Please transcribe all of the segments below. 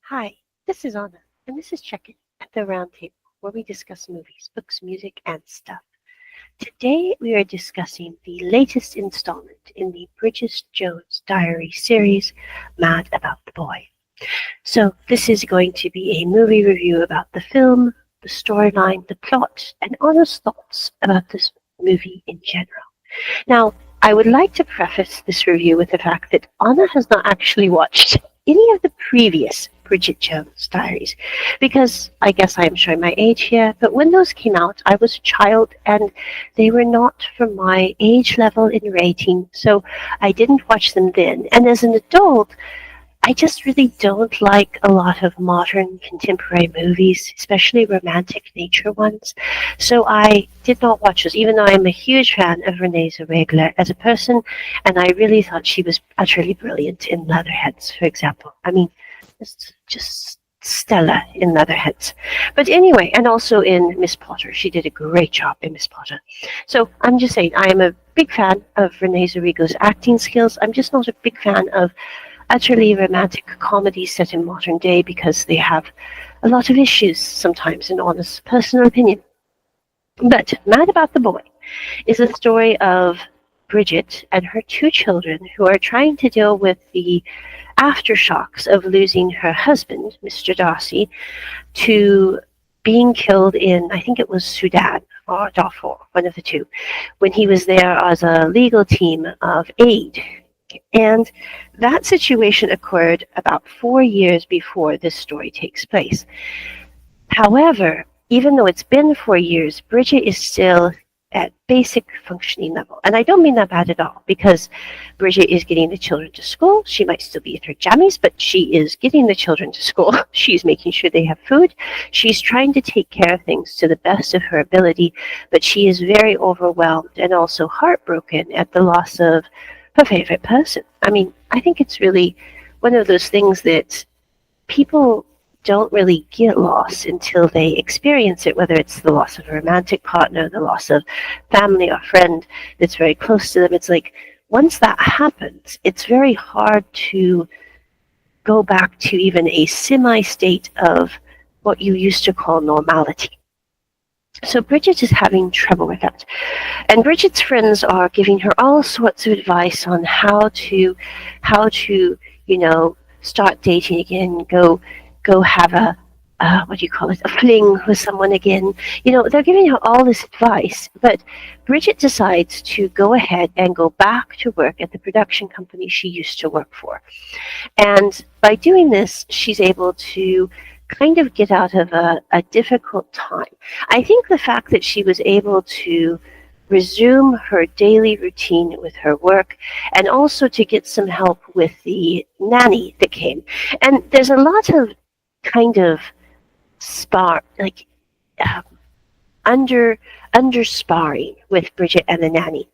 Hi, this is Anna, and this is Check-In at the Round Table, where we discuss movies, books, music, and stuff. Today we are discussing the latest installment in the Bridget Jones Diary series, Mad About the Boy. So this is going to be a movie review about the film, the storyline, the plot, and honest thoughts about this movie in general. Now, I would like to preface this review with the fact that Anna has not actually watched any of the previous Bridget Jones Diaries, because I guess I am showing my age here, but when those came out, I was a child and they were not for my age level in rating, so I didn't watch them then. And as an adult, I just really don't like a lot of modern contemporary movies, especially romantic nature ones. So I did not watch those, even though I'm a huge fan of Renee Zellweger as a person, and I really thought she was utterly brilliant in Leatherheads, for example. I mean, just stellar in Leatherheads. But anyway, and also in Miss Potter. She did a great job in Miss Potter. So I'm just saying, I am a big fan of Renee Zellweger's acting skills. I'm just not a big fan of utterly romantic comedies set in modern day because they have a lot of issues sometimes, in honest personal opinion. But Mad About the Boy is a story of Bridget and her two children who are trying to deal with the aftershocks of losing her husband, Mr. Darcy, to being killed in, I think it was Sudan or Darfur, one of the two, when he was there as a legal team of aid. And that situation occurred about 4 years before this story takes place. However, even though it's been 4 years, Bridget is still at basic functioning level. And I don't mean that bad at all, because Bridget is getting the children to school. She might still be at her jammies, but she is getting the children to school. She's making sure they have food. She's trying to take care of things to the best of her ability, but she is very overwhelmed and also heartbroken at the loss of her favorite person. I mean, I think it's really one of those things that people don't really get lost until they experience it, whether it's the loss of a romantic partner, the loss of family or friend that's very close to them. It's like once that happens, it's very hard to go back to even a semi-state of what you used to call normality. So Bridget is having trouble with that. And Bridget's friends are giving her all sorts of advice on how to, start dating again, go have a what do you call it, a fling with someone again. They're giving her all this advice, but Bridget decides to go ahead and go back to work at the production company she used to work for. And by doing this, she's able to kind of get out of a difficult time. I think the fact that she was able to resume her daily routine with her work and also to get some help with the nanny that came. And there's a lot of kind of um, under sparring with Bridget and the nanny,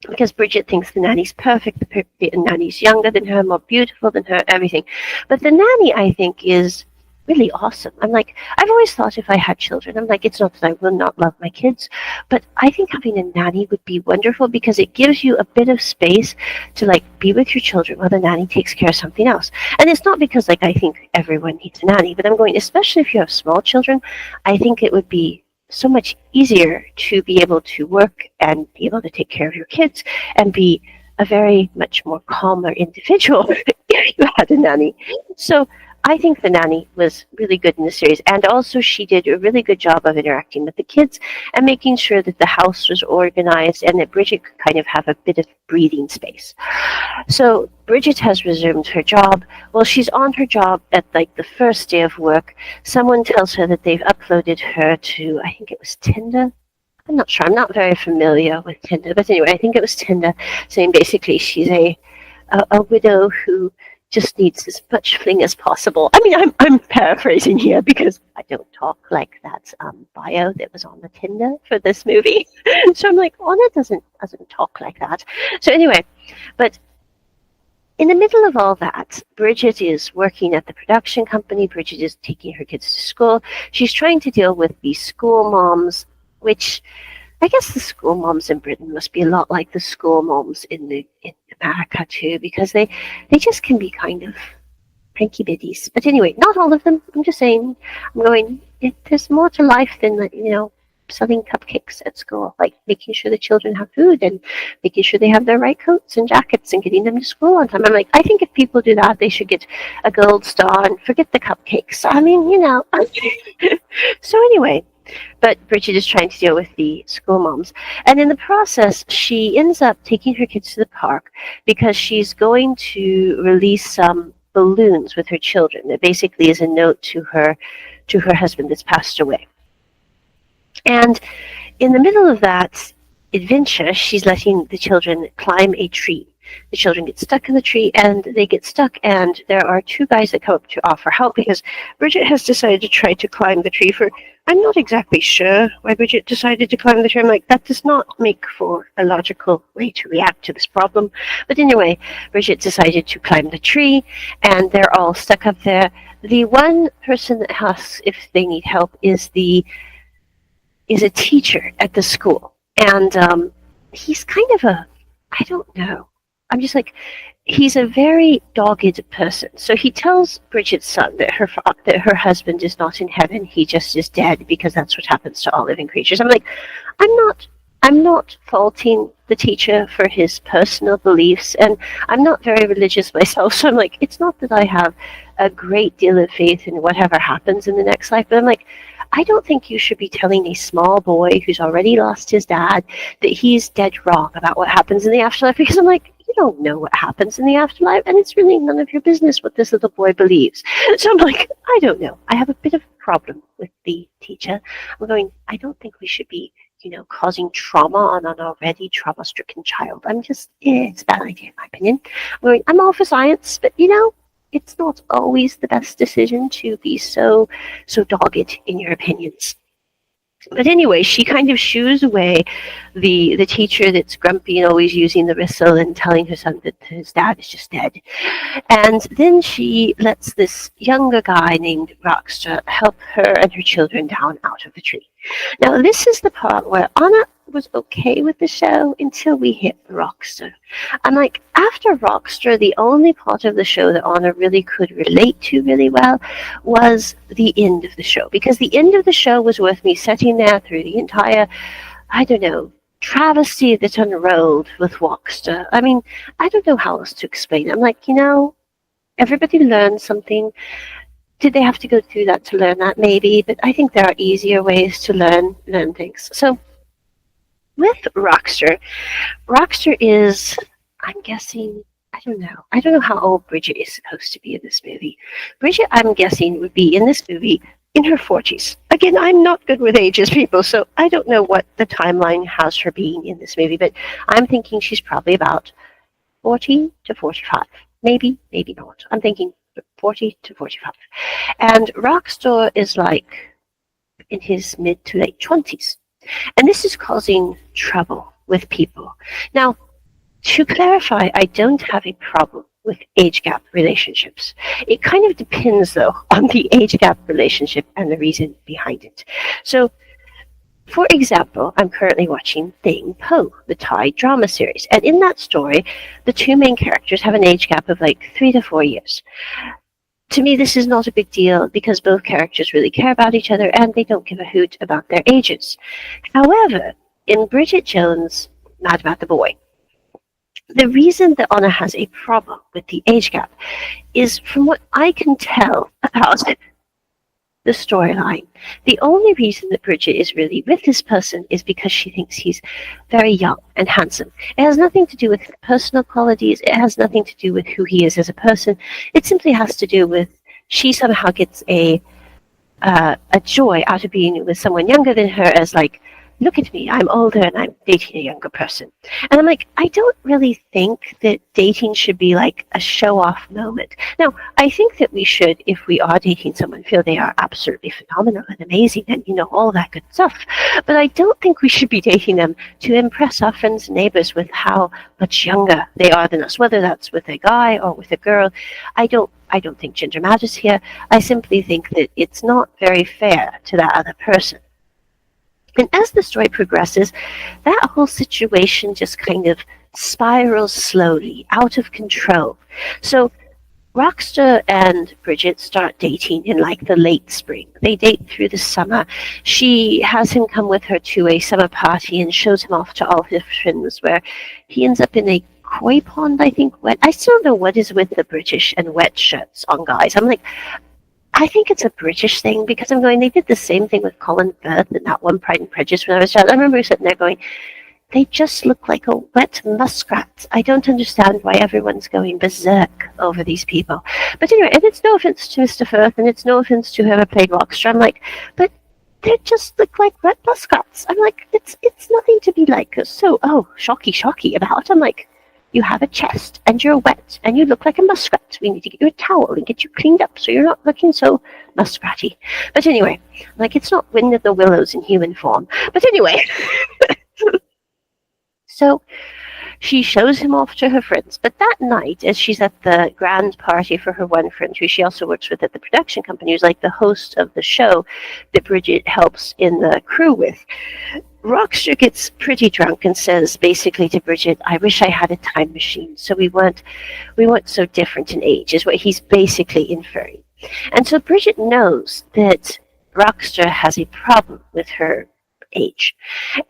because Bridget thinks the nanny's perfect. The nanny's younger than her, more beautiful than her, everything. But the nanny, I think, is really awesome. I've always thought if I had children, it's not that I will not love my kids, but I think having a nanny would be wonderful because it gives you a bit of space to be with your children while the nanny takes care of something else. And it's not because I think everyone needs a nanny, but I'm going, especially if you have small children, I think it would be so much easier to be able to work and be able to take care of your kids and be a very much more calmer individual if you had a nanny. So I think the nanny was really good in the series, and also she did a really good job of interacting with the kids and making sure that the house was organized and that Bridget could kind of have a bit of breathing space. So Bridget has resumed her job. Well, she's on her job at the first day of work. Someone tells her that they've uploaded her to, I think it was Tinder. I'm not sure. I'm not very familiar with Tinder, but anyway, I think it was Tinder, saying basically she's a widow who just needs as much fling as possible. I mean, I'm paraphrasing here because I don't talk like that bio that was on the Tinder for this movie. So I'm like, Anna doesn't talk like that. So anyway, but in the middle of all that, Bridget is working at the production company. Bridget is taking her kids to school. She's trying to deal with the school moms, which I guess the school moms in Britain must be a lot like the school moms in America too, because they just can be kind of cranky biddies. But anyway, not all of them. I'm just saying. I'm going. There's more to life than selling cupcakes at school, like making sure the children have food and making sure they have their right coats and jackets and getting them to school on time. I'm like, I think if people do that, they should get a gold star and forget the cupcakes. I mean, So anyway, but Bridget is trying to deal with the school moms. And in the process, she ends up taking her kids to the park because she's going to release some balloons with her children. That basically is a note to her husband that's passed away. And in the middle of that adventure, she's letting the children climb a tree. The children get stuck in the tree, and they get stuck, and there are two guys that come up to offer help because Bridget has decided to try to climb the tree for... I'm not exactly sure why Bridget decided to climb the tree. I'm like, that does not make for a logical way to react to this problem. But anyway, Bridget decided to climb the tree, and they're all stuck up there. The one person that asks if they need help is a teacher at the school. And he's kind of I don't know. I'm just like, he's a very dogged person. So he tells Bridget's son that her husband is not in heaven. He just is dead because that's what happens to all living creatures. I'm like, I'm not faulting the teacher for his personal beliefs, and I'm not very religious myself, so I'm like, it's not that I have a great deal of faith in whatever happens in the next life, but I'm like, I don't think you should be telling a small boy who's already lost his dad that he's dead wrong about what happens in the afterlife, because I'm like, you don't know what happens in the afterlife, and it's really none of your business what this little boy believes. So I'm like, I don't know. I have a bit of a problem with the teacher. I'm going, I don't think we should be, causing trauma on an already trauma-stricken child. I'm just, it's a bad idea in my opinion. I'm all for science, but it's not always the best decision to be so dogged in your opinions. But anyway, she kind of shoos away the teacher that's grumpy and always using the whistle and telling her son that his dad is just dead. And then she lets this younger guy named Rockstar help her and her children down out of the tree. Now, this is the part where Anna was okay with the show until we hit Rockstar. I'm like, after Rockstar, the only part of the show that Anna really could relate to really well was the end of the show. Because the end of the show was worth me sitting there through the entire, I don't know, travesty that unrolled with Rockstar. I mean, I don't know how else to explain it. I'm like, everybody learned something. Did they have to go through that to learn that? Maybe, but I think there are easier ways to learn things. So with Rockstar is, I'm guessing, I don't know how old Bridget is supposed to be in this movie. Bridget, I'm guessing, would be in this movie in her 40s. Again, I'm not good with ages, people, so I don't know what the timeline has her being in this movie, but I'm thinking she's probably about 40 to 45. Maybe not. I'm thinking 40 to 45. And Rockstar is like in his mid to late 20s. And this is causing trouble with people. Now, to clarify, I don't have a problem with age gap relationships. It kind of depends, though, on the age gap relationship and the reason behind it. So, for example, I'm currently watching Ding Po, the Thai drama series. And in that story, the two main characters have an age gap of like 3 to 4 years. To me, this is not a big deal because both characters really care about each other and they don't give a hoot about their ages. However, in Bridget Jones' Mad About the Boy, the reason that Anna has a problem with the age gap is, from what I can tell about the storyline, the only reason that Bridget is really with this person is because she thinks he's very young and handsome. It has nothing to do with personal qualities. It has nothing to do with who he is as a person. It simply has to do with she somehow gets a joy out of being with someone younger than her, as like, look at me, I'm older and I'm dating a younger person. And I'm like, I don't really think that dating should be like a show-off moment. Now, I think that we should, if we are dating someone, feel they are absolutely phenomenal and amazing and, all that good stuff. But I don't think we should be dating them to impress our friends and neighbors with how much younger they are than us, whether that's with a guy or with a girl. I don't think gender matters here. I simply think that it's not very fair to that other person. And as the story progresses, that whole situation just kind of spirals slowly out of control. So Rockster and Bridget start dating in like the late spring. They date through the summer. She has him come with her to a summer party and shows him off to all his friends, where he ends up in a koi pond, I think. Wet. I still don't know what is with the British and wet shirts on guys. I'm like, I think it's a British thing because I'm going, they did the same thing with Colin Firth in that one Pride and Prejudice when I was a child. I remember sitting there going, they just look like a wet muskrat. I don't understand why everyone's going berserk over these people. But anyway, and it's no offense to Mr. Firth, and it's no offense to whoever played Rockster. I'm like, but they just look like wet muskrats. I'm like, it's nothing to be like so shocky about. I'm like, you have a chest and you're wet and you look like a muskrat. We need to get you a towel and get you cleaned up so you're not looking so muskratty. But anyway, like it's not Wind in the Willows in human form. But anyway. So she shows him off to her friends. But that night, as she's at the grand party for her one friend, who she also works with at the production company, who's like the host of the show that Bridget helps in the crew with, Rockster gets pretty drunk and says basically to Bridget, I wish I had a time machine so we weren't so different in age, is what he's basically inferring. And so Bridget knows that Rockster has a problem with her age.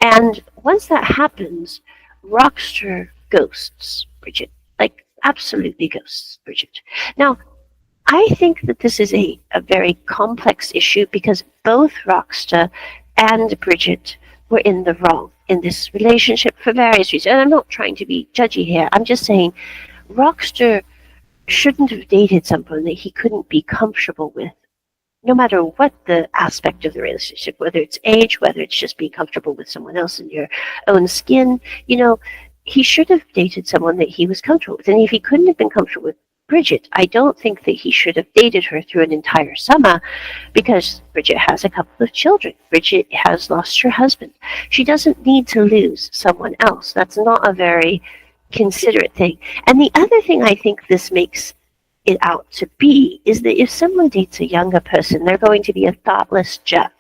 And once that happens, Rockster ghosts Bridget. Like, absolutely ghosts Bridget. Now, I think that this is a very complex issue because both Rockster and Bridget were in the wrong in this relationship for various reasons. And I'm not trying to be judgy here. I'm just saying Rockster shouldn't have dated someone that he couldn't be comfortable with, no matter what the aspect of the relationship, whether it's age, whether it's just being comfortable with someone else in your own skin, he should have dated someone that he was comfortable with. And if he couldn't have been comfortable with Bridget, I don't think that he should have dated her through an entire summer because Bridget has a couple of children. Bridget has lost her husband. She doesn't need to lose someone else. That's not a very considerate thing. And the other thing I think this makes it out to be is that if someone dates a younger person, they're going to be a thoughtless jerk.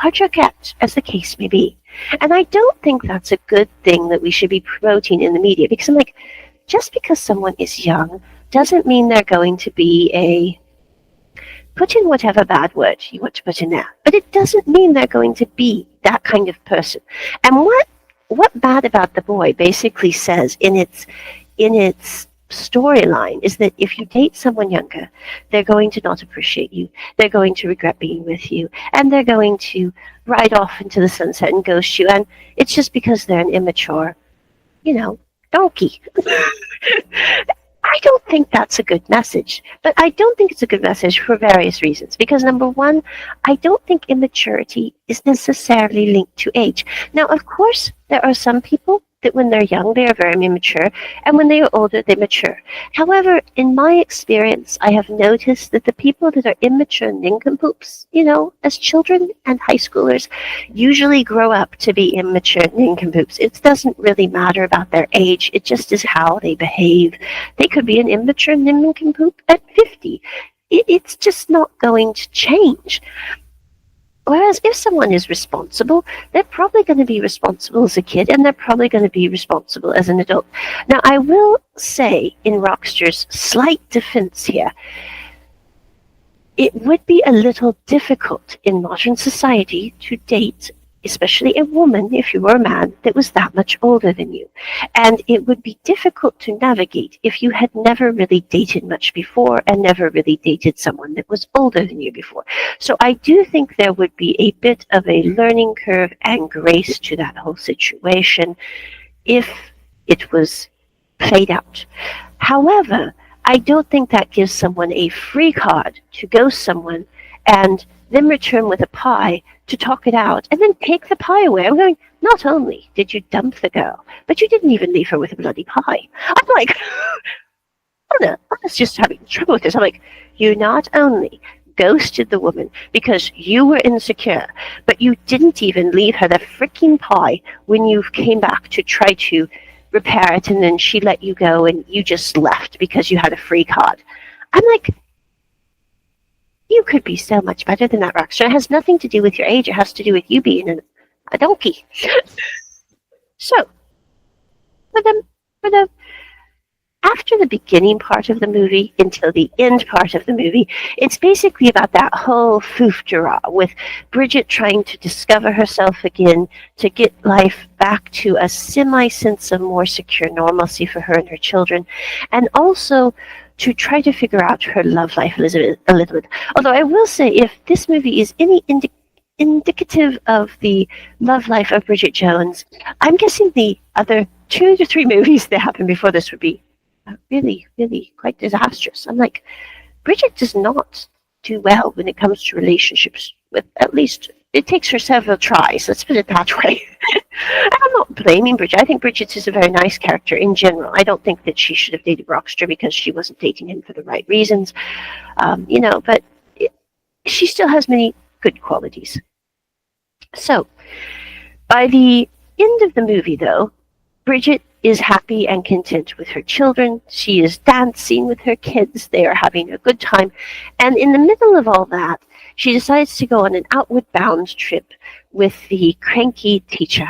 Or jerkette, as the case may be. And I don't think that's a good thing that we should be promoting in the media, because I'm like, just because someone is young doesn't mean they're going to be put in whatever bad word you want to put in there, but it doesn't mean they're going to be that kind of person. And what Bad About the Boy basically says in its storyline is that if you date someone younger, they're going to not appreciate you, they're going to regret being with you, and they're going to ride off into the sunset and ghost you, and it's just because they're an immature, donkey. I don't think that's a good message, but I don't think it's a good message for various reasons. Because number one, I don't think immaturity is necessarily linked to age. Now, of course, there are some people that when they're young, they are very immature, and when they are older, they mature. However, in my experience, I have noticed that the people that are immature nincompoops, as children and high schoolers, usually grow up to be immature nincompoops. It doesn't really matter about their age. It just is how they behave. They could be an immature nincompoop at 50. It's just not going to change. Whereas if someone is responsible, they're probably going to be responsible as a kid, and they're probably going to be responsible as an adult. Now, I will say, in Rockster's slight defense here, it would be a little difficult in modern society to date, especially a woman, if you were a man, that was that much older than you. And it would be difficult to navigate if you had never really dated much before and never really dated someone that was older than you before. So I do think there would be a bit of a learning curve and grace to that whole situation if it was played out. However, I don't think that gives someone a free card to ghost someone and then return with a pie to talk it out, and then take the pie away. I'm going, not only did you dump the girl, but you didn't even leave her with a bloody pie. I'm like, Anna, Anna's just having trouble with this. I'm like, you not only ghosted the woman because you were insecure, but you didn't even leave her the freaking pie when you came back to try to repair it, and then she let you go and you just left because you had a free card. I'm like, you could be so much better than that, Rockstar. It has nothing to do with your age. It has to do with you being a donkey. So, for the after the beginning part of the movie until the end part of the movie, it's basically about that whole foofdera with Bridget trying to discover herself again, to get life back to a semi sense of more secure normalcy for her and her children, and also to try to figure out her love life a little bit. Although I will say, if this movie is any indicative of the love life of Bridget Jones, I'm guessing the other 2 to 3 movies that happened before this would be really, really quite disastrous. I'm like, Bridget does not do well when it comes to relationships. With at least it takes her several tries. Let's put it that way. And I'm not blaming Bridget. I think Bridget is a very nice character in general. I don't think that she should have dated Rockster because she wasn't dating him for the right reasons, But she still has many good qualities. So, by the end of the movie, though, Bridget is happy and content with her children. She is dancing with her kids. They are having a good time. And in the middle of all that, she decides to go on an outward bound trip with the cranky teacher.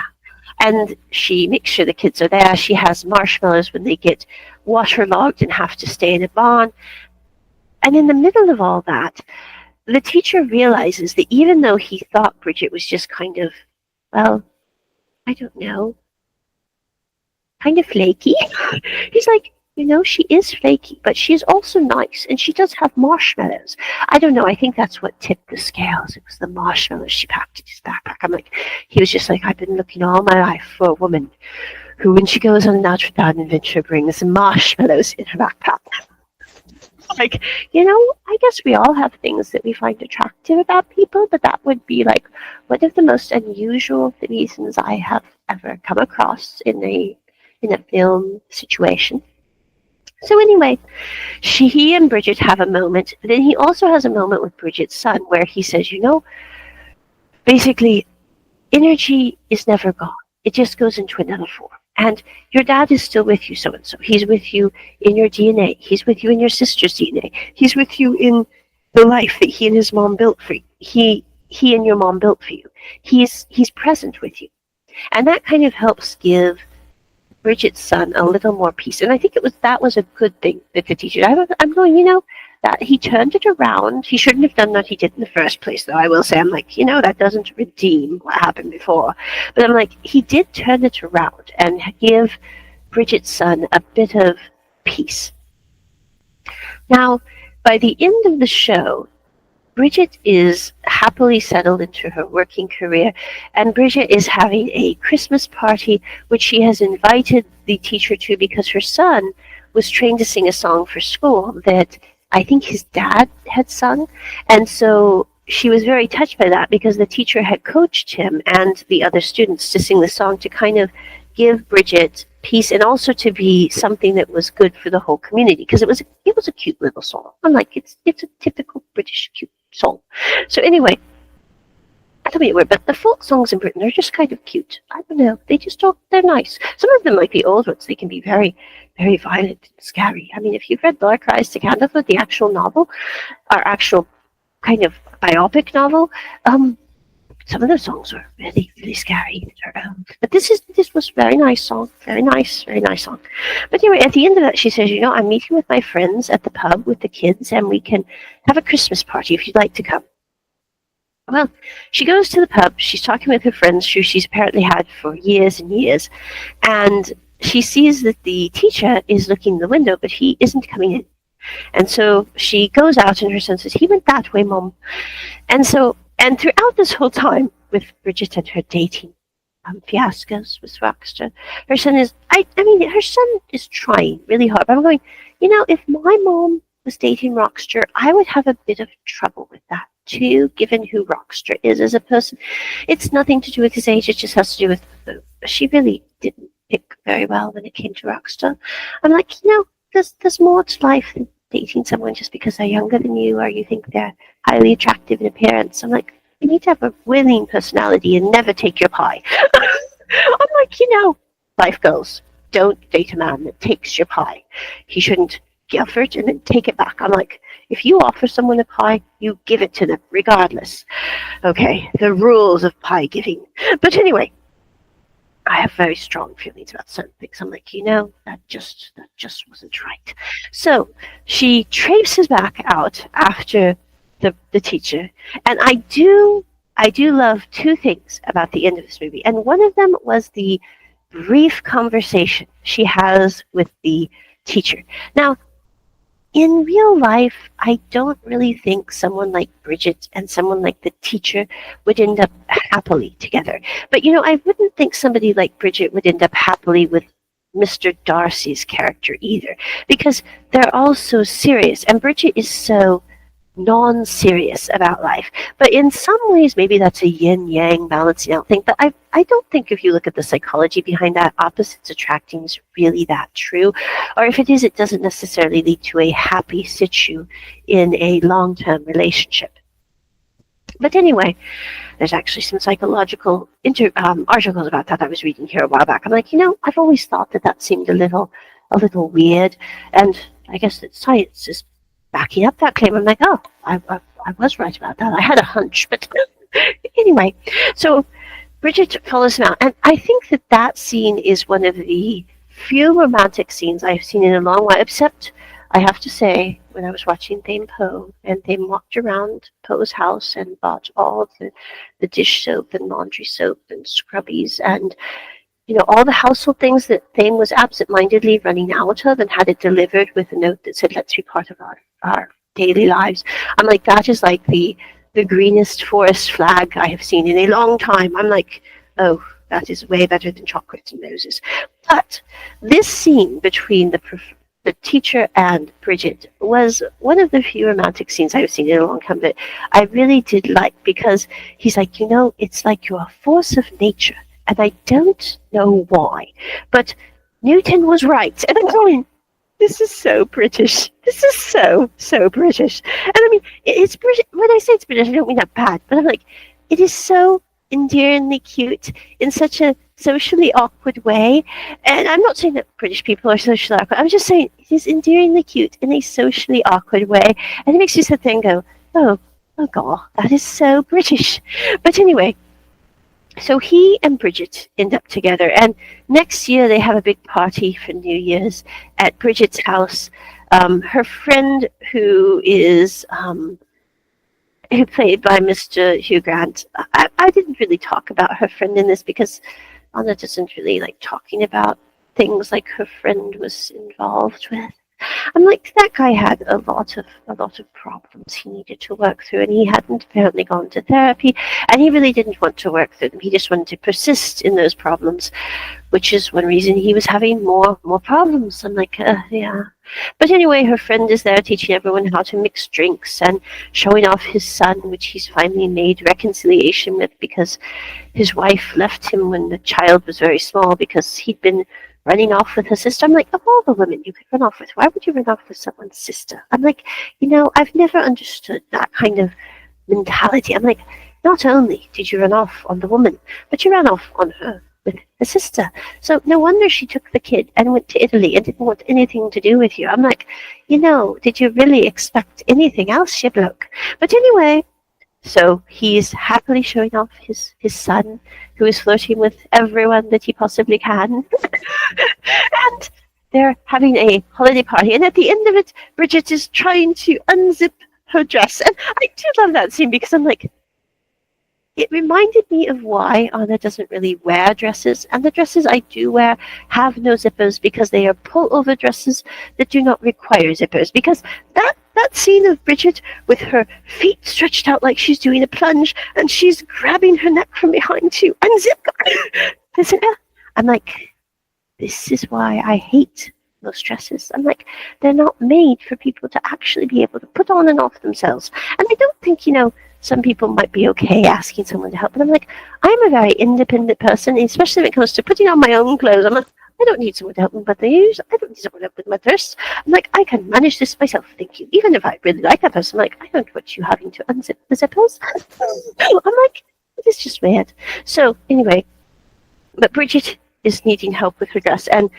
And she makes sure the kids are there. She has marshmallows when they get waterlogged and have to stay in a barn. And in the middle of all that, the teacher realizes that even though he thought Bridget was just kind of, well, I don't know, kind of flaky, he's like, she is flaky, but she is also nice, and she does have marshmallows. I don't know, I think that's what tipped the scales. It was the marshmallows she packed in his backpack. I'm like, he was just like, I've been looking all my life for a woman who, when she goes on a Notre Dame adventure, brings marshmallows in her backpack. Like, I guess we all have things that we find attractive about people, but that would be like one of the most unusual reasons I have ever come across in a film situation. So anyway, he and Bridget have a moment. Then he also has a moment with Bridget's son where he says, basically, energy is never gone. It just goes into another form. And your dad is still with you, so-and-so. He's with you in your DNA. He's with you in your sister's DNA. He's with you in the life that he and his mom built for you. He and your mom built for you. He's present with you. And that kind of helps give Bridget's son a little more peace. And I think that was a good thing that the teacher, I'm going, that he turned it around. He shouldn't have done what he did in the first place, though. I will say, I'm like, that doesn't redeem what happened before. But I'm like, he did turn it around and give Bridget's son a bit of peace. Now, by the end of the show, Bridget is happily settled into her working career, and Bridget is having a Christmas party, which she has invited the teacher to because her son was trained to sing a song for school that I think his dad had sung. And so she was very touched by that because the teacher had coached him and the other students to sing the song to kind of give Bridget peace and also to be something that was good for the whole community, because it was a cute little song. Unlike it's a typical British cute song. So anyway, I don't know, but the folk songs in Britain are just kind of cute. I don't know. They're nice. Some of them, like the old ones, they can be very, very violent and scary. I mean, if you've read Laura Cries to Candlefoot, the actual novel, or actual kind of biopic novel, some of the songs were really, really scary. But this was a very nice song. Very nice song. But anyway, at the end of that, she says, I'm meeting with my friends at the pub with the kids, and we can have a Christmas party if you'd like to come. Well, she goes to the pub. She's talking with her friends, who she's apparently had for years and years. And she sees that the teacher is looking in the window, but he isn't coming in. And so she goes out, and her son says, he went that way, Mom. And throughout this whole time with Bridget and her dating fiascos with Rockster, her son is, her son is trying really hard. But I'm going, if my mom was dating Rockster, I would have a bit of trouble with that too, given who Rockster is as a person. It's nothing to do with his age. It just has to do with, she really didn't pick very well when it came to Rockster. I'm like, there's more to life than dating someone just because they're younger than you or you think they're highly attractive in appearance. I'm like, you need to have a winning personality and never take your pie. I'm like, life goes. Don't date a man that takes your pie. He shouldn't give it and then take it back. I'm like, if you offer someone a pie, you give it to them regardless. Okay, the rules of pie giving. But anyway, I have very strong feelings about certain things. I'm like, that just wasn't right. So she traipses back out after the teacher, and I do love two things about the end of this movie, and one of them was the brief conversation she has with the teacher. Now, in real life, I don't really think someone like Bridget and someone like the teacher would end up happily together. But I wouldn't think somebody like Bridget would end up happily with Mr. Darcy's character either, because they're all so serious, and Bridget is so non-serious about life. But in some ways, maybe that's a yin-yang balancing out thing. But I don't think if you look at the psychology behind that, opposites attracting is really that true. Or if it is, it doesn't necessarily lead to a happy situ in a long-term relationship. But anyway, there's actually some psychological articles about that I was reading here a while back. I'm like, I've always thought that seemed a little weird, and I guess that science is backing up that claim. I'm like, oh, I was right about that. I had a hunch, but anyway. So Bridget follows him out, and I think that scene is one of the few romantic scenes I've seen in a long while. Except, I have to say, when I was watching Dame Poe, and they walked around Poe's house and bought all of the dish soap and laundry soap and scrubbies and all the household things that Thane was absent-mindedly running out of and had it delivered with a note that said, let's be part of our daily lives. I'm like, that is like the greenest forest flag I have seen in a long time. I'm like, oh, that is way better than chocolates and roses. But this scene between the teacher and Bridget was one of the few romantic scenes I've seen in a long time that I really did like, because he's like, it's like you're a force of nature. And I don't know why, but Newton was right. And I'm going, this is so British. This is so British. And I mean, it's British. When I say it's British, I don't mean that bad, but I'm like, it is so endearingly cute in such a socially awkward way. And I'm not saying that British people are socially awkward. I'm just saying it is endearingly cute in a socially awkward way. And it makes you sit there and go, oh God, that is so British. But anyway, so he and Bridget end up together, and next year they have a big party for New Year's at Bridget's house. Her friend, who played by Mr. Hugh Grant, I didn't really talk about her friend in this because Anna doesn't really like talking about things like her friend was involved with. I'm like, that guy had a lot of problems he needed to work through, and he hadn't apparently gone to therapy, and he really didn't want to work through them. He just wanted to persist in those problems, which is one reason he was having more problems. I'm like, yeah. But anyway, her friend is there teaching everyone how to mix drinks and showing off his son, which he's finally made reconciliation with, because his wife left him when the child was very small because he'd been running off with her sister. I'm like, of all the women you could run off with, why would you run off with someone's sister? I'm like, I've never understood that kind of mentality. I'm like, not only did you run off on the woman, but you ran off on her with the sister. So no wonder she took the kid and went to Italy and didn't want anything to do with you. I'm like, did you really expect anything else, you bloke? But anyway, so he's happily showing off his son, who is flirting with everyone that he possibly can. And they're having a holiday party. And at the end of it, Bridget is trying to unzip her dress. And I do love that scene because I'm like, it reminded me of why Anna doesn't really wear dresses. And the dresses I do wear have no zippers because they are pull-over dresses that do not require zippers. Because that scene of Bridget with her feet stretched out like she's doing a plunge and she's grabbing her neck from behind to unzip the zipper. I'm like, this is why I hate those dresses. I'm like, they're not made for people to actually be able to put on and off themselves. And I don't think, some people might be okay asking someone to help, but I'm like, I'm a very independent person, especially when it comes to putting on my own clothes. I'm like, I don't need someone to help me with these. I don't need someone to help with my thirst. I'm like, I can manage this myself, thank you. Even if I really like that person, I'm like, I don't want you having to unzip the zippers. I'm like, it's just weird. So anyway, but Bridget is needing help with her dress, and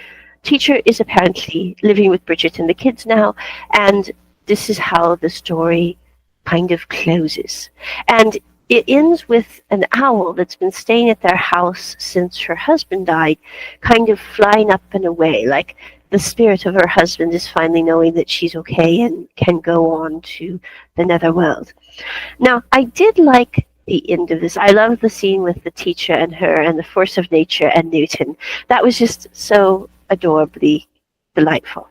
teacher is apparently living with Bridget and the kids now, and this is how the story kind of closes. And it ends with an owl that's been staying at their house since her husband died, kind of flying up and away, like the spirit of her husband is finally knowing that she's okay and can go on to the netherworld. Now, I did like the end of this. I love the scene with the teacher and her and the force of nature and Newton. That was just so adorably delightful.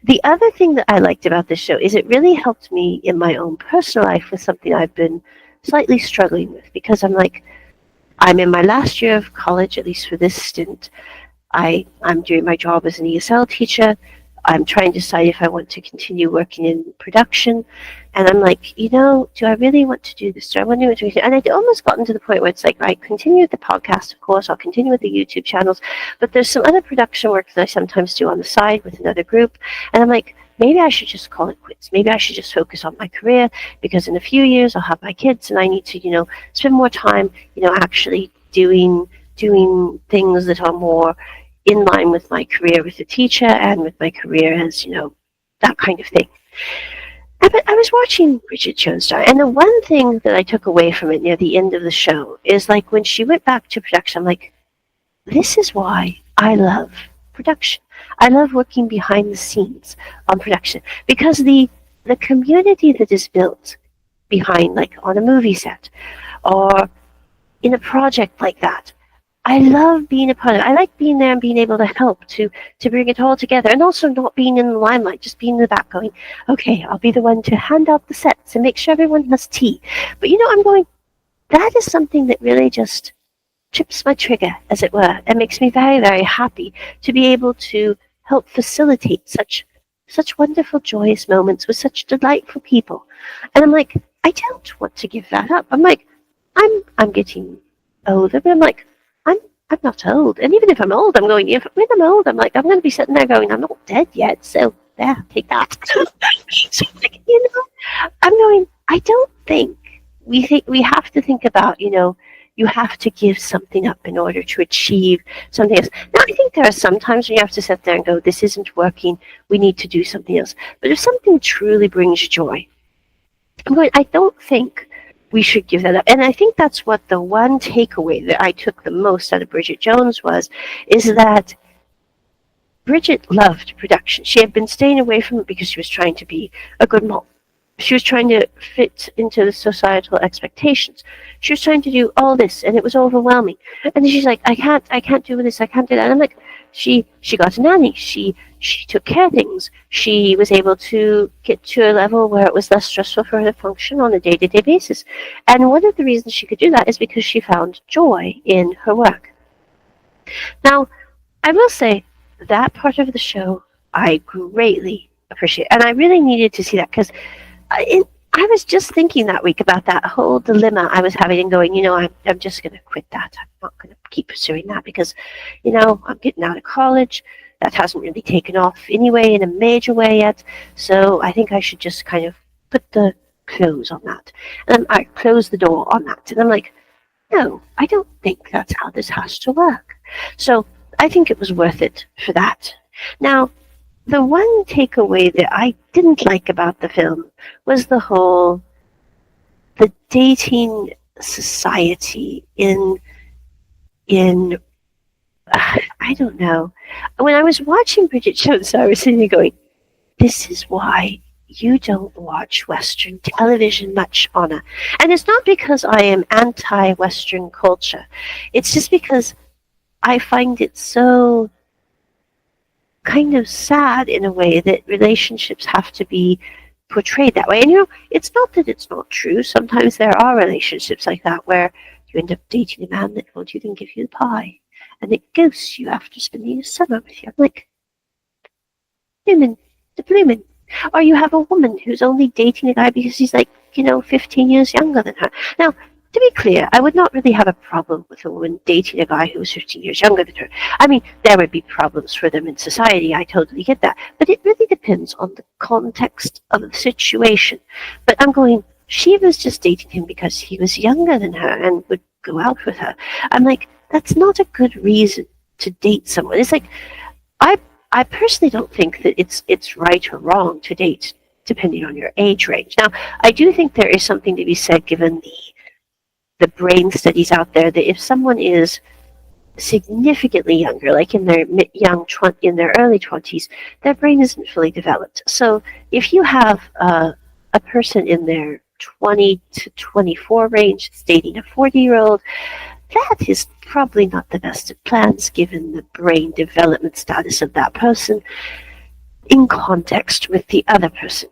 The other thing that I liked about this show is it really helped me in my own personal life with something I've been slightly struggling with because I'm like, I'm in my last year of college, at least for this stint. I'm doing my job as an ESL teacher. I'm trying to decide if I want to continue working in production. And I'm like, do I really want to do this? Do I want to do it? And I'd almost gotten to the point where it's like, right, continue with the podcast, of course. I'll continue with the YouTube channels. But there's some other production work that I sometimes do on the side with another group. And I'm like, maybe I should just call it quits. Maybe I should just focus on my career because in a few years I'll have my kids and I need to, spend more time, actually doing things that are more in line with my career as a teacher and with my career as, that kind of thing. But I was watching Bridget Jones' Diary, and the one thing that I took away from it near the end of the show is like when she went back to production, I'm like, this is why I love production. I love working behind the scenes on production because the community that is built behind, like on a movie set or in a project like that, I love being a part of it. I like being there and being able to help to bring it all together and also not being in the limelight, just being in the back going, okay, I'll be the one to hand out the sets and make sure everyone has tea. But I'm going, that is something that really just trips my trigger, as it were, and makes me very, very happy to be able to help facilitate such wonderful, joyous moments with such delightful people. And I'm like, I don't want to give that up. I'm like, I'm getting older, but I'm like, I'm not old. And even if I'm old, I'm going, when I'm old, I'm like, I'm going to be sitting there going, I'm not dead yet. So, there, take that. So, like, I'm going, I don't think we have to think about, you have to give something up in order to achieve something else. Now, I think there are some times when you have to sit there and go, this isn't working. We need to do something else. But if something truly brings joy, I'm going, I don't think we should give that up. And I think that's what the one takeaway that I took the most out of Bridget Jones is that Bridget loved production. She had been staying away from it because she was trying to be a good mom. She was trying to fit into the societal expectations. She was trying to do all this, and it was overwhelming. And then she's like, I can't do this, I can't do that. And I'm like, she got a nanny. She took care of things. She was able to get to a level where it was less stressful for her to function on a day-to-day basis. And one of the reasons she could do that is because she found joy in her work. Now, I will say that part of the show I greatly appreciate. And I really needed to see that because I was just thinking that week about that whole dilemma I was having and going, I'm just going to quit that. I'm not going to keep pursuing that because, I'm getting out of college. That hasn't really taken off anyway in a major way yet. So I think I should just kind of put the close on that. And I close the door on that. And I'm like, no, I don't think that's how this has to work. So I think it was worth it for that. Now, the one takeaway that I didn't like about the film was the dating society in I don't know. When I was watching Bridget Jones, I was sitting there going, this is why you don't watch Western television much, Anna. And it's not because I am anti-Western culture. It's just because I find it so kind of sad in a way that relationships have to be portrayed that way. And it's not that it's not true. Sometimes there are relationships like that where you end up dating a man that won't even give you the pie and it ghosts you after spending a summer with you. I'm like, the bloomin'. Or you have a woman who's only dating a guy because he's 15 years younger than her. Now, to be clear, I would not really have a problem with a woman dating a guy who was 15 years younger than her. I mean, there would be problems for them in society. I totally get that. But it really depends on the context of the situation. But I'm going, she was just dating him because he was younger than her and would go out with her. I'm like, that's not a good reason to date someone. It's like, I personally don't think that it's right or wrong to date depending on your age range. Now, I do think there is something to be said given the brain studies out there that if someone is significantly younger, like in their in their early 20s, their brain isn't fully developed. So if you have a person in their 20 to 24 range that's dating a 40-year-old, that is probably not the best of plans given the brain development status of that person in context with the other person.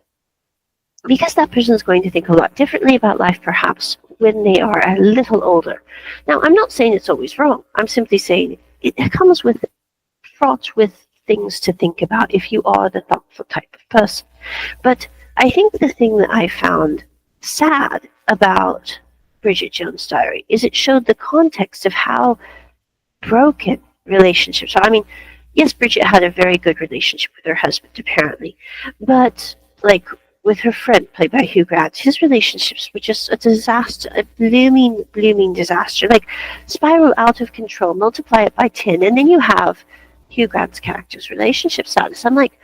Because that person is going to think a lot differently about life, perhaps, when they are a little older. Now, I'm not saying it's always wrong. I'm simply saying it comes with fraught with things to think about if you are the thoughtful type of person. But I think the thing that I found sad about Bridget Jones' Diary is it showed the context of how broken relationships are. I mean, yes, Bridget had a very good relationship with her husband, apparently, but like with her friend, played by Hugh Grant, his relationships were just a disaster, a blooming, blooming disaster. Like, spiral out of control, multiply it by 10, and then you have Hugh Grant's character's relationship status. I'm like,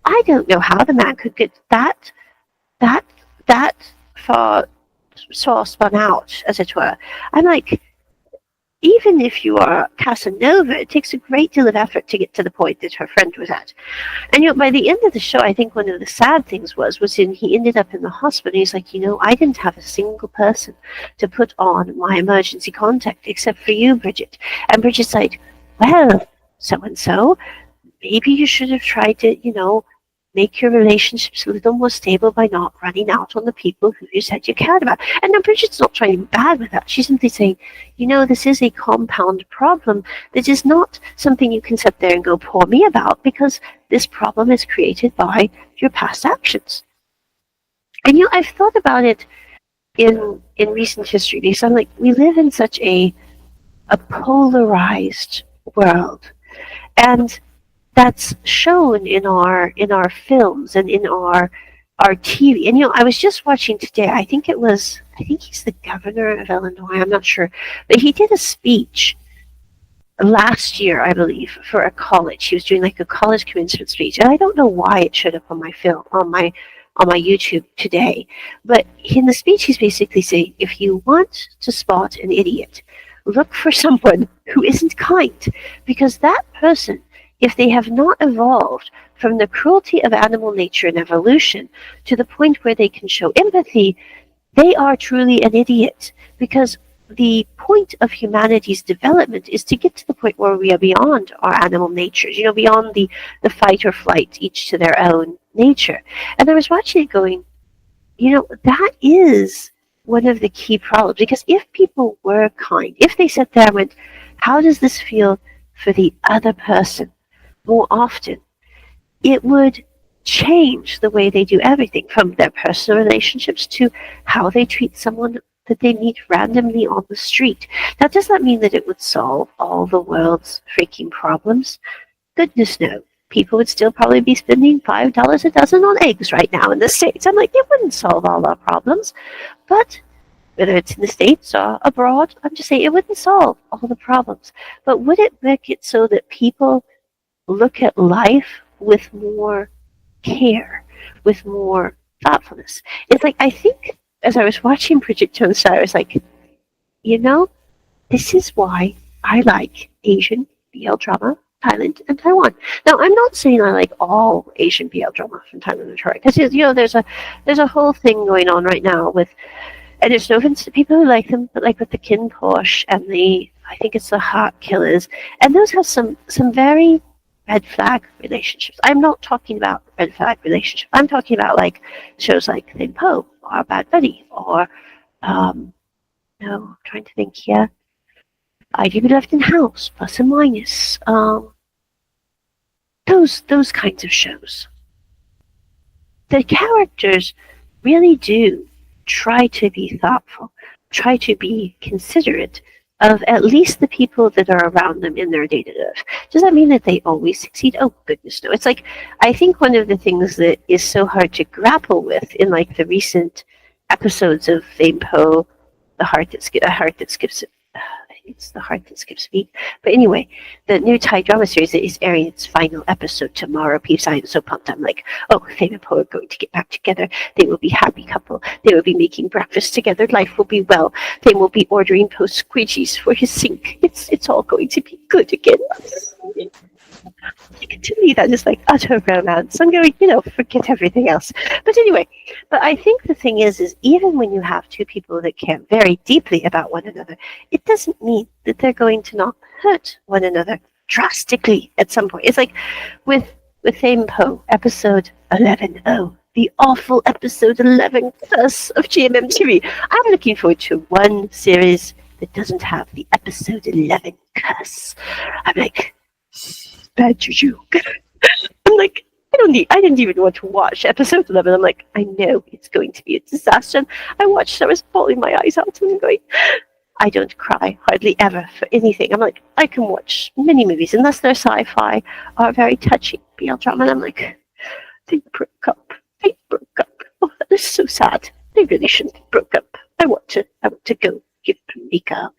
I don't know how the man could get that far spun out, as it were. I'm like, even if you are Casanova, it takes a great deal of effort to get to the point that her friend was at. And by the end of the show, I think one of the sad things was he ended up in the hospital. He's like, I didn't have a single person to put on my emergency contact except for you, Bridget. And Bridget's like, well, so-and-so, maybe you should have tried to, make your relationships a little more stable by not running out on the people who you said you cared about. And now Bridget's not trying to be bad with that. She's simply saying, this is a compound problem. This is not something you can sit there and go pour me about, because this problem is created by your past actions. And I've thought about it in recent history, because I'm like, we live in such a polarized world. And that's shown in our films and in our TV. And I was just watching today, I think he's the governor of Illinois, I'm not sure, but he did a speech last year, I believe, for a college. He was doing like a college commencement speech, and I don't know why it showed up on my YouTube today. But in the speech, he's basically saying, if you want to spot an idiot, look for someone who isn't kind, because that person, if they have not evolved from the cruelty of animal nature and evolution to the point where they can show empathy, they are truly an idiot. Because the point of humanity's development is to get to the point where we are beyond our animal natures, beyond the fight or flight, each to their own nature. And I was watching it going, that is one of the key problems. Because if people were kind, if they sat there and went, how does this feel for the other person? More often, it would change the way they do everything, from their personal relationships to how they treat someone that they meet randomly on the street. Now, does that mean that it would solve all the world's freaking problems? Goodness no. People would still probably be spending $5 a dozen on eggs right now in the States. I'm like, it wouldn't solve all our problems. But whether it's in the States or abroad, I'm just saying it wouldn't solve all the problems. But would it make it so that people look at life with more care, with more thoughtfulness? It's like, I think as I was watching Bridget Jones' I was like, this is why I like Asian BL drama, Thailand and Taiwan. Now, I'm not saying I like all Asian BL drama from Thailand and Taiwan, because there's a whole thing going on right now with, and there's no offense to people who like them, but like with the Kin Porsche and I think it's the Heart Killers, and those have some very red flag relationships. I'm not talking about red flag relationships. I'm talking about like shows like Thin Po or Bad Buddy or I'm trying to think here. I Do Be Left in House, Plus and Minus. Those kinds of shows. The characters really do try to be thoughtful, try to be considerate of at least the people that are around them in their daily life. Does that mean that they always succeed? Oh, goodness, no. It's like, I think one of the things that is so hard to grapple with in like the recent episodes of Fame Po, The Heart That Skips, I It's the heart that skips a beat. But anyway, the new Thai drama series is airing its final episode tomorrow. Peeps, I am so pumped. I'm like, oh, Fame and Poe are going to get back together. They will be happy couple. They will be making breakfast together. Life will be well. Fame will be ordering Poe squeegees for his sink. It's all going to be good again. To me, that is like utter romance. I'm going, forget everything else. But anyway, I think the thing is even when you have two people that care very deeply about one another, it doesn't mean that they're going to not hurt one another drastically at some point. It's like with Fame Poe, episode 11. Oh, the awful episode 11 curse of GMM TV. I'm looking forward to one series that doesn't have the episode 11 curse. I'm like, bad juju. I'm like, I didn't even want to watch episode 11. I'm like, I know it's going to be a disaster. And I watched, I was bawling my eyes out and I'm going, I don't cry hardly ever for anything. I'm like, I can watch many movies unless they're sci-fi or very touchy BL drama. And I'm like, they broke up. Oh, that is so sad. They really shouldn't have broke up. I want to go give Mika a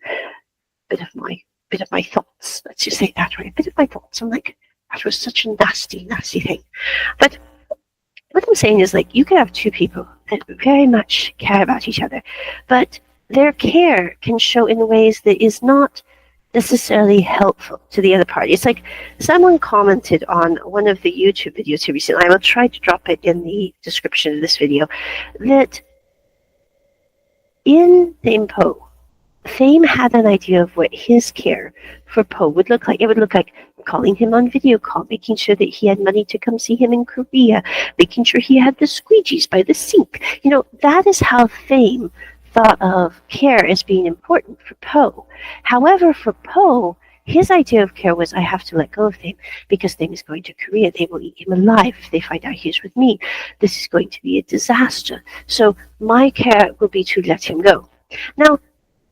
bit of my thoughts. Let's just say it that way. A bit of my thoughts. I'm like, that was such a nasty, nasty thing. But what I'm saying is, like, you can have two people that very much care about each other, but their care can show in ways that is not necessarily helpful to the other party. It's like someone commented on one of the YouTube videos here recently. I will try to drop it in the description of this video, that in Fame Poe, Fame had an idea of what his care for Poe would look like. It would look like calling him on video call, making sure that he had money to come see him in Korea, making sure he had the squeegees by the sink. That is how Fame thought of care as being important for Poe. However, for Poe, his idea of care was, I have to let go of Fame because Fame is going to Korea. They will eat him alive if they find out he's with me. This is going to be a disaster. So my care will be to let him go. Now,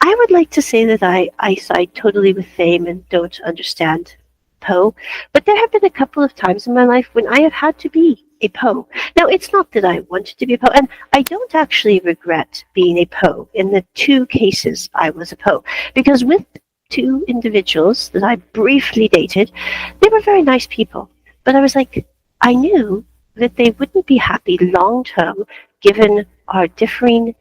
I would like to say that I side totally with Fame and don't understand Poe, but there have been a couple of times in my life when I have had to be a Poe. Now, it's not that I wanted to be a Poe, and I don't actually regret being a Poe in the two cases I was a Poe, because with two individuals that I briefly dated, they were very nice people, but I was like, I knew that they wouldn't be happy long term given our differing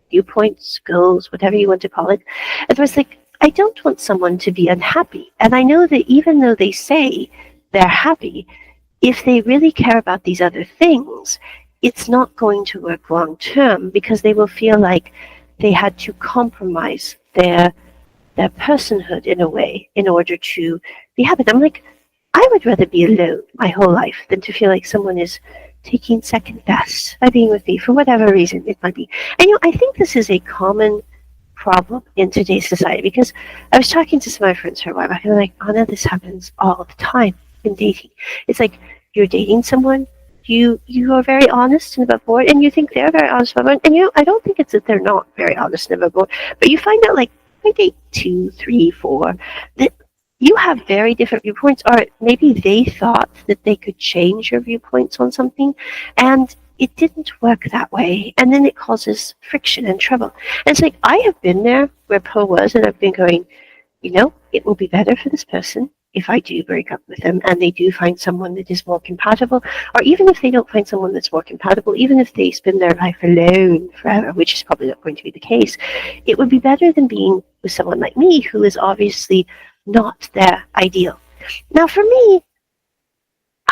viewpoints, goals, whatever you want to call it. And I was like, I don't want someone to be unhappy. And I know that even though they say they're happy, if they really care about these other things, it's not going to work long term because they will feel like they had to compromise their personhood in a way in order to be happy. I'm like, I would rather be alone my whole life than to feel like someone is taking second best by being with me for whatever reason it might be. And I think this is a common problem in today's society, because I was talking to some of my friends for a while back and they're like, Anna, this happens all the time in dating. It's like you're dating someone, you are very honest and above board, and you think they're very honest and above board, and I don't think it's that they're not very honest and above board, but you find out, like, by date 2, 3, 4, that you have very different viewpoints, or maybe they thought that they could change your viewpoints on something, and it didn't work that way, and then it causes friction and trouble. And it's like, I have been there where Poe was, and I've been going, it will be better for this person if I do break up with them and they do find someone that is more compatible, or even if they don't find someone that's more compatible, even if they spend their life alone forever, which is probably not going to be the case, it would be better than being with someone like me who is obviously not their ideal. Now, for me,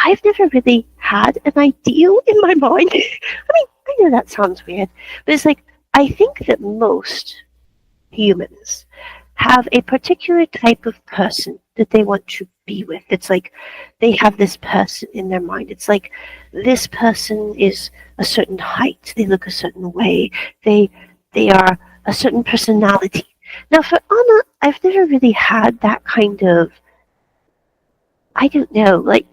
I've never really had an ideal in my mind. I know that sounds weird, but it's like, I think that most humans have a particular type of person that they want to be with. It's like they have this person in their mind. It's like this person is a certain height. They look a certain way. They are a certain personality. Now, for Anna, I've never really had that kind of, I don't know, like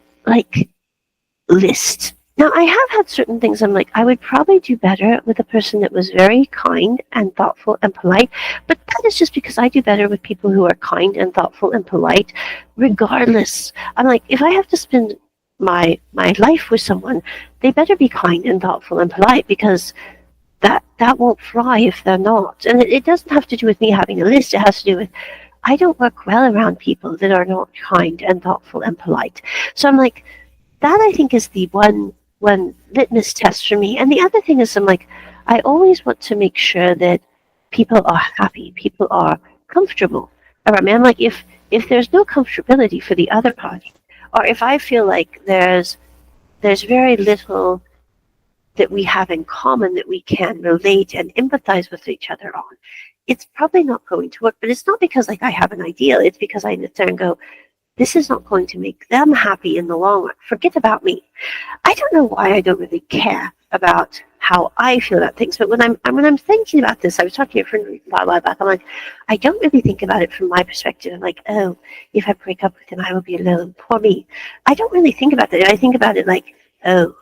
list. Now, I have had certain things I'm like, I would probably do better with a person that was very kind and thoughtful and polite, but that is just because I do better with people who are kind and thoughtful and polite, regardless. I'm like, if I have to spend my life with someone, they better be kind and thoughtful and polite, because that won't fly if they're not. And it doesn't have to do with me having a list. It has to do with, I don't work well around people that are not kind and thoughtful and polite. So I'm like, that I think is the one litmus test for me. And the other thing is I'm like, I always want to make sure that people are happy, people are comfortable around me. I'm like, if there's no comfortability for the other party, or if I feel like there's very little that we have in common that we can relate and empathize with each other on, it's probably not going to work. But it's not because like I have an ideal, it's because I sit there and go, this is not going to make them happy in the long run. Forget about me. I don't know why I don't really care about how I feel about things, but when I'm thinking about this, I was talking to a friend a while back. I'm like, I don't really think about it from my perspective. I'm like, oh, if I break up with him, I will be alone. Poor me. I don't really think about that. I think about it like, oh,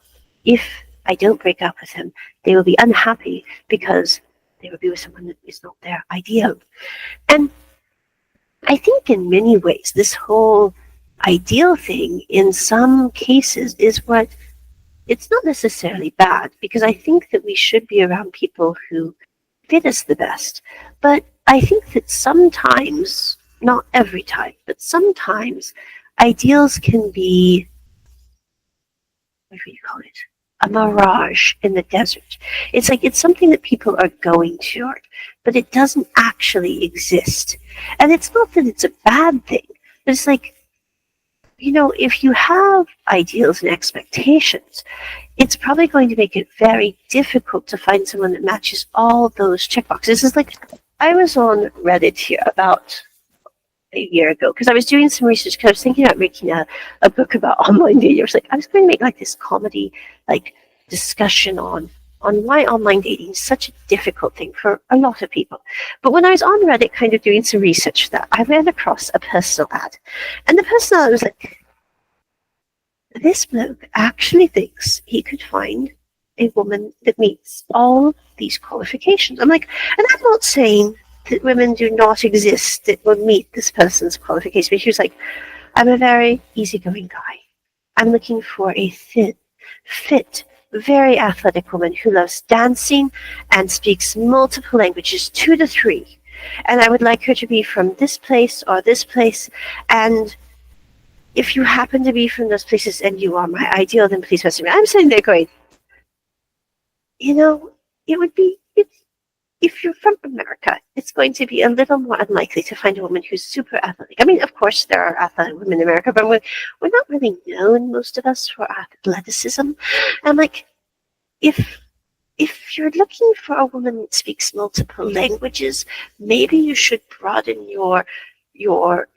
if I don't break up with him, they will be unhappy because they will be with someone that is not their ideal. And I think in many ways, this whole ideal thing in some cases is what it's not necessarily bad because I think that we should be around people who fit us the best. But I think that sometimes, not every time, but sometimes ideals can be, what do you call it? A mirage in the desert. It's like it's something that people are going toward, but it doesn't actually exist. And it's not that it's a bad thing, but it's like, if you have ideals and expectations, it's probably going to make it very difficult to find someone that matches all those checkboxes. This is like, I was on Reddit here about a year ago because I was doing some research because I was thinking about making a book about online dating. I was going to make like this comedy like discussion on why online dating is such a difficult thing for a lot of people. But when I was on Reddit kind of doing some research that I ran across a personal ad. And the personal ad was like, this bloke actually thinks he could find a woman that meets all these qualifications. I'm like, and I'm not saying that women do not exist that will meet this person's qualifications. But she was like, I'm a very easygoing guy. I'm looking for a thin, fit, very athletic woman who loves dancing and speaks multiple languages, 2 to 3. And I would like her to be from this place or this place. And if you happen to be from those places and you are my ideal, then please message me. I'm sitting there going, it would be, if you're from America, it's going to be a little more unlikely to find a woman who's super athletic. I mean, of course, there are athletic women in America, but we're not really known, most of us, for athleticism. And like, if you're looking for a woman that speaks multiple languages, maybe you should broaden your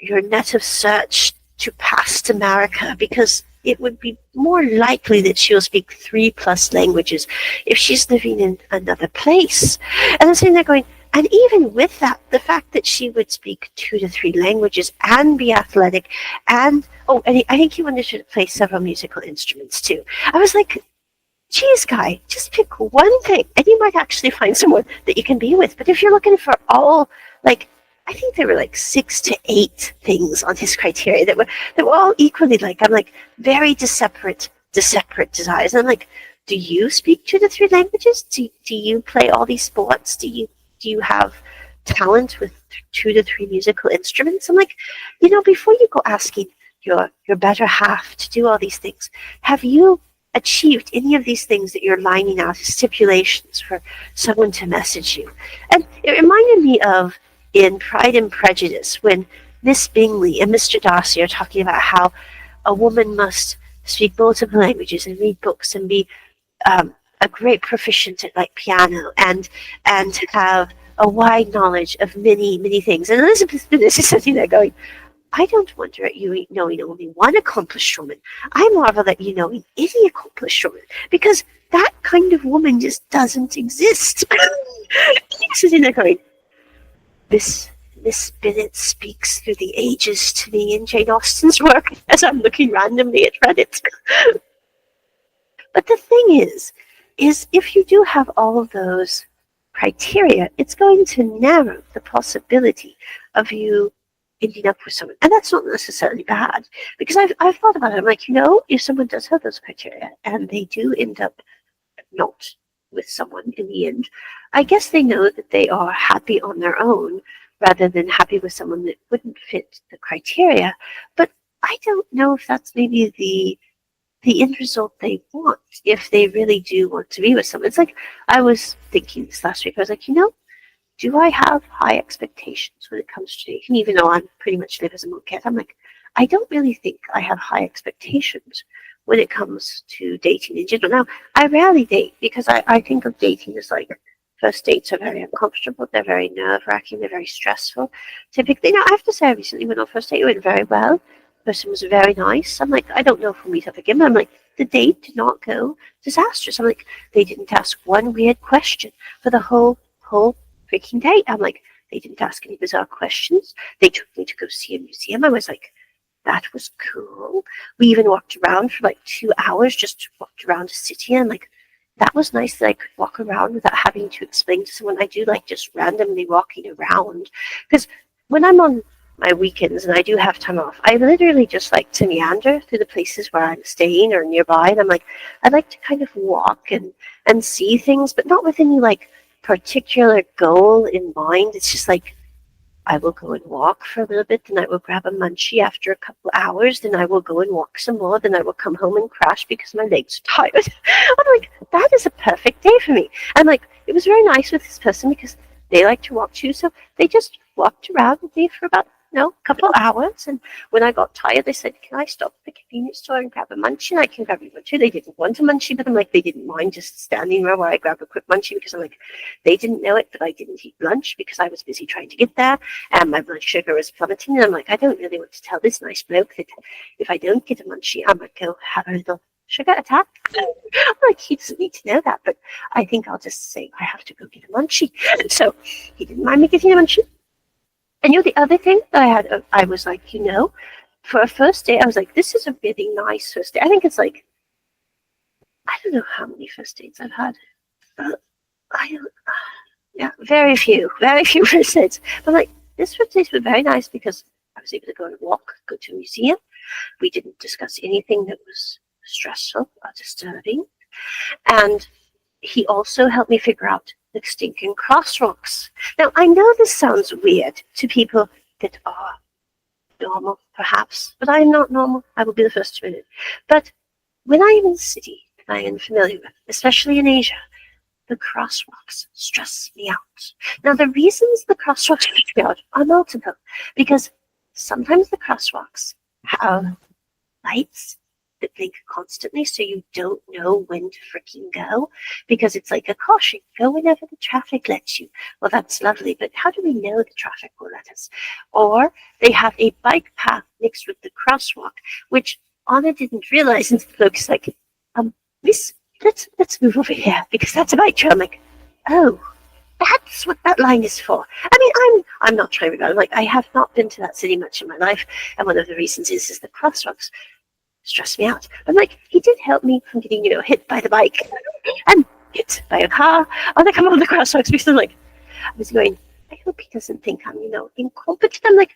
net of search to past America, because it would be more likely that she'll speak 3+ languages if she's living in another place. And I'm sitting there going, and even with that, the fact that she would speak 2 to 3 languages and be athletic and I think he wanted to play several musical instruments too. I was like, geez, guy, just pick one thing and you might actually find someone that you can be with. But if you're looking for all, like, I think there were like 6 to 8 things on his criteria that were all equally like, I'm like, very separate desires. And I'm like, do you speak 2 to 3 languages? Do you play all these sports? Do you have talent with 2 to 3 musical instruments? I'm like, before you go asking your better half to do all these things, have you achieved any of these things that you're lining out as stipulations for someone to message you? And it reminded me of in Pride and Prejudice when Miss Bingley and Mr. Darcy are talking about how a woman must speak multiple languages and read books and be a great proficient at like piano and have a wide knowledge of many things. And Elizabeth Bennet is sitting there going, I don't wonder at you knowing only one accomplished woman. I marvel at you knowing any accomplished woman, because that kind of woman just doesn't exist. He's sitting there going, Miss Bennet speaks through the ages to me in Jane Austen's work, as I'm looking randomly at Reddit. But the thing is if you do have all of those criteria, it's going to narrow the possibility of you ending up with someone. And that's not necessarily bad, because I've thought about it. I'm like, if someone does have those criteria and they do end up not with someone in the end, I guess they know that they are happy on their own rather than happy with someone that wouldn't fit the criteria. But I don't know if that's maybe the end result they want, if they really do want to be with someone. It's like I was thinking this last week. I was like, do I have high expectations when it comes to dating? Even though I'm pretty much live as a monk, I'm like, I don't really think I have high expectations when it comes to dating in general. Now, I rarely date because I think of dating as like first dates are very uncomfortable, they're very nerve wracking, they're very stressful. Typically, now I have to say, I recently went on first date, it went very well. The person was very nice. I'm like, I don't know if we'll meet up again, but I'm like, the date did not go disastrous. I'm like, they didn't ask one weird question for the whole freaking date. I'm like, they didn't ask any bizarre questions. They took me to go see a museum. I was like, that was cool. We even walked around for like 2 hours, just walked around the city, and like that was nice that I could walk around without having to explain to someone. I do like just randomly walking around because when I'm on my weekends and I do have time off, I literally just like to meander through the places where I'm staying or nearby, and I'm like, I like to kind of walk and see things, but not with any like particular goal in mind. It's just like I will go and walk for a little bit, then I will grab a munchie after a couple hours, then I will go and walk some more, then I will come home and crash because my legs are tired. I'm like, that is a perfect day for me. And like, it was very nice with this person because they like to walk too, so they just walked around with me for about a couple hours. And when I got tired, they said, can I stop at the convenience store and grab a munchie? And I can grab a munchie. They didn't want a munchie, but I'm like, they didn't mind just standing there while I grab a quick munchie because I'm like, they didn't know it, but I didn't eat lunch because I was busy trying to get there and my blood sugar was plummeting. And I'm like, I don't really want to tell this nice bloke that if I don't get a munchie, I might go have a little sugar attack. I'm like, he doesn't need to know that, but I think I'll just say I have to go get a munchie. So he didn't mind me getting a munchie. And the other thing that I had, I was like, for a first date, I was like, this is a really nice first date. I think it's like, I don't know how many first dates I've had. Yeah, very few first dates. But like, this first date was very nice because I was able to go and walk, go to a museum. We didn't discuss anything that was stressful or disturbing. And he also helped me figure out the stinking crosswalks. Now, I know this sounds weird to people that are normal, perhaps, but I am not normal. I will be the first to admit it. But when I am in the city that I am familiar with, especially in Asia, the crosswalks stress me out. Now, the reasons the crosswalks stress me out are multiple, because sometimes the crosswalks have lights that blink constantly, so you don't know when to freaking go, because it's like a caution, go whenever the traffic lets you. Well, that's lovely, but how do we know the traffic will let us? Or they have a bike path mixed with the crosswalk, which Anna didn't realize until the bloke's like, miss, let's move over here because that's a bike trail. I'm like, oh, that's what that line is for. I mean, I'm not trying to be bad. Like, I have not been to that city much in my life, and one of the reasons is the crosswalks stress me out. But like, he did help me from getting, hit by the bike and hit by a car on the come on the crosswalks, because I'm like, I was going, I hope he doesn't think I'm, incompetent. I'm like,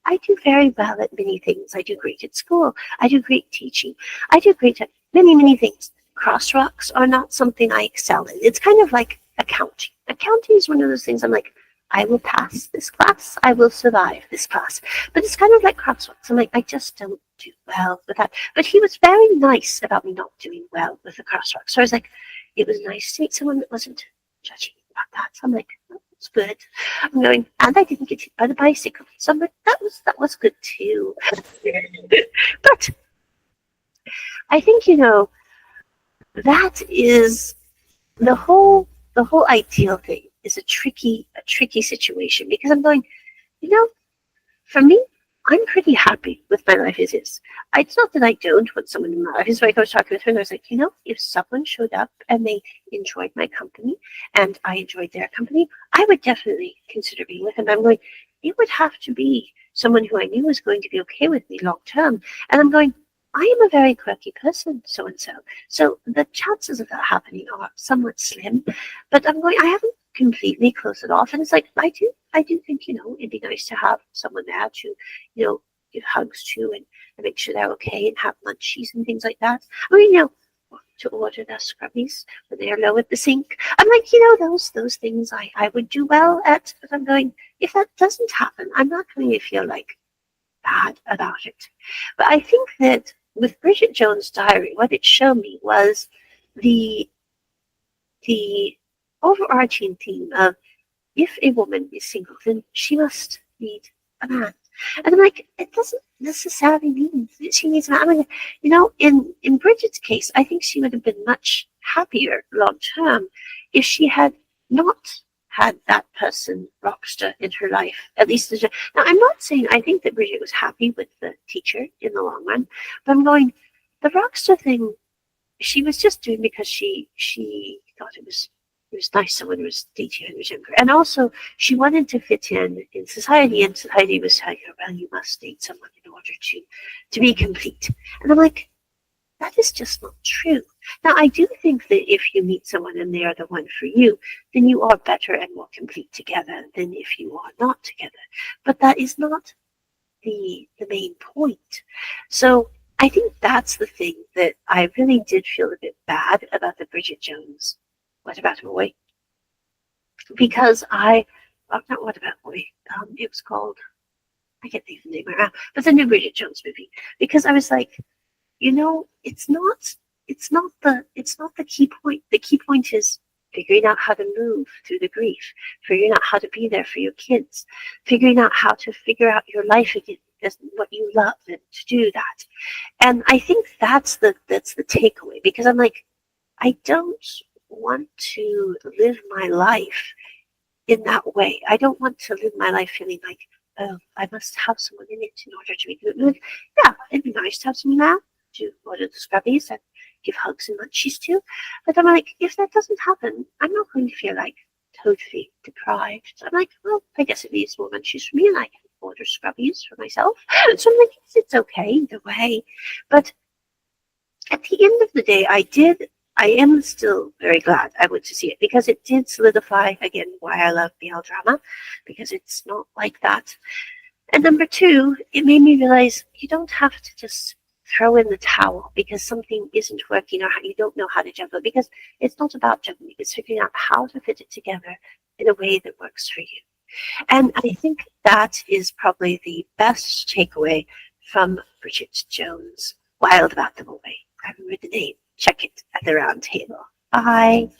I do very well at many things. I do great at school. I do great teaching. I do great at many, many things. Crosswalks are not something I excel in. It's kind of like accounting. Accounting is one of those things I'm like, I will pass this class. I will survive this class. But it's kind of like crosswalks. I'm like, I just don't do well with that. But he was very nice about me not doing well with the crosswalks. So I was like, it was nice to meet someone that wasn't judging about that. So I'm like, oh, that's good. I'm going, and I didn't get hit by the bicycle. So I'm like, that was good too. But I think, that is the whole ideal thing is a tricky situation, because I'm going, for me, I'm pretty happy with my life as is. It's not that I don't want someone in my life. It's like I was talking with her and I was like, if someone showed up and they enjoyed my company and I enjoyed their company, I would definitely consider being with them. I'm going, it would have to be someone who I knew was going to be okay with me long term. And I'm going, I am a very quirky person, so and so. So the chances of that happening are somewhat slim. But I'm going, I haven't completely closed it off. And it's like, I do think, it'd be nice to have someone there to, give hugs to and make sure they're okay and have munchies and things like that. I mean, to order their scrubbies when they are low at the sink. I'm like, those things I would do well at, but I'm going, if that doesn't happen, I'm not going to feel like bad about it. But I think that with Bridget Jones' Diary, what it showed me was the the overarching theme of if a woman is single, then she must need a man. And I'm like, it doesn't necessarily mean that she needs a man. I mean, in Bridget's case, I think she would have been much happier long term if she had not had that person, Rockster, in her life. At least, now I'm not saying I think that Bridget was happy with the teacher in the long run, but I'm going, the Rockster thing she was just doing because she thought it was nice someone was dating when was younger, and also she wanted to fit in society, and society was telling her, well, you must date someone in order to be complete. And I'm like, that is just not true. Now I do think that if you meet someone and they are the one for you, then you are better and more complete together than if you are not together. But that is not the main point. So I think that's the thing that I really did feel a bit bad about the Bridget Jones What About Boy, because not What About Boy, it was called, I can't think of the name right now, but the new Bridget Jones movie, because I was like, it's not the key point. The key point is figuring out how to move through the grief, figuring out how to be there for your kids, figuring out how to figure out your life again, what you love, and to do that. And I think that's the takeaway, because I'm like, I don't want to live my life in that way. I don't want to live my life feeling like, oh, I must have someone in it in order to be good. Yeah, it'd be nice to have someone now to order the scrubbies and give hugs and munchies to. But I'm like, if that doesn't happen, I'm not going to feel like totally deprived. So I'm like, well, I guess it needs more munchies for me, and I can order scrubbies for myself. So I'm like, yes, it's okay either way. But at the end of the day, I am still very glad I went to see it, because it did solidify again why I love BL drama, because it's not like that. And number two, it made me realize you don't have to just throw in the towel because something isn't working or you don't know how to juggle, because it's not about juggling. It's figuring out how to fit it together in a way that works for you. And I think that is probably the best takeaway from Bridget Jones' Wild About the Boy. I remember the name. Check it at the round table. Bye.